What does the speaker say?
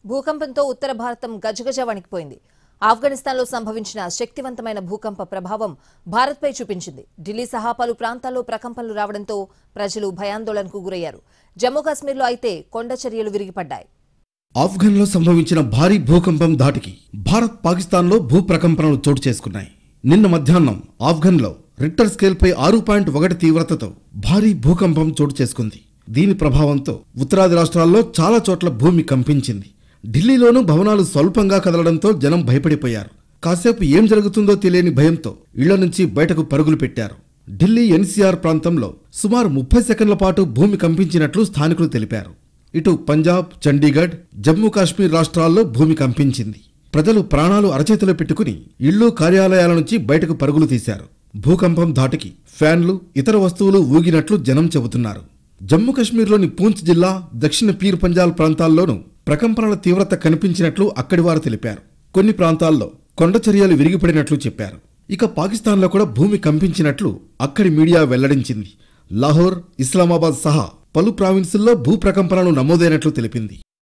భూకంపంతో ఉత్తర భారతం గజగజ వణికిపోయింది. ఆఫ్ఘనిస్తాన్లో సంభవించిన శక్తివంతమైన భూకంప ప్రభావం భారత్పై చూపించింది. ఢిల్లీ సహా పలు ప్రాంతాల్లో ప్రకంపనలు రావడంతో ప్రజలు భయాందోళనకు గురయ్యారు. జమ్మూ కాశ్మీర్లో అయితే కొండచర్యలు విరిగిపడ్డాయి. ఆఫ్ఘన్లో సంభవించిన భారీ భూకంపం ధాటికి భారత్ పాకిస్తాన్లో భూప్రకంపనలు చోటు చేసుకున్నాయి. నిన్న మధ్యాహ్నం ఆఫ్ఘన్లో రిక్టర్ స్కేల్పై 6.1 తీవ్రతతో భారీ భూకంపం చోటు చేసుకుంది. దీని ప్రభావంతో ఉత్తరాది రాష్ట్రాల్లో చాలా చోట్ల భూమి కంపించింది. ఢిల్లీలోనూ భవనాలు స్వల్పంగా కదలడంతో జనం భయపడిపోయారు. కాసేపు ఏం జరుగుతుందో తెలియని భయంతో ఇళ్ల నుంచి బయటకు పరుగులు పెట్టారు. ఢిల్లీ ఎన్సీఆర్ ప్రాంతంలో సుమారు 30 సెకండ్ల పాటు భూమి కంపించినట్లు స్థానికులు తెలిపారు. ఇటు పంజాబ్, చండీగఢ్, జమ్మూ కాశ్మీర్ రాష్ట్రాల్లో భూమి కంపించింది. ప్రజలు ప్రాణాలు అరచేతిలో పెట్టుకుని ఇళ్లు, కార్యాలయాల నుంచి బయటకు పరుగులు తీశారు. భూకంపం ధాటికి ఫ్యాన్లు, ఇతర వస్తువులు ఊగినట్లు జనం చెబుతున్నారు. జమ్మూ కాశ్మీర్లోని పూంచ్ జిల్లా, దక్షిణ పీర్ పంజాల్ ప్రాంతాల్లోనూ ప్రకంపనల తీవ్రత కనిపించినట్లు అక్కడి వారు తెలిపారు. కొన్ని ప్రాంతాల్లో కొండచర్యలు విరిగిపడినట్లు చెప్పారు. ఇక పాకిస్తాన్లో కూడా భూమి కంపించినట్లు అక్కడి మీడియా వెల్లడించింది. లాహోర్, ఇస్లామాబాద్ సహా పలు ప్రావిన్సుల్లో భూప్రకంపనలు నమోదైనట్లు తెలిపింది.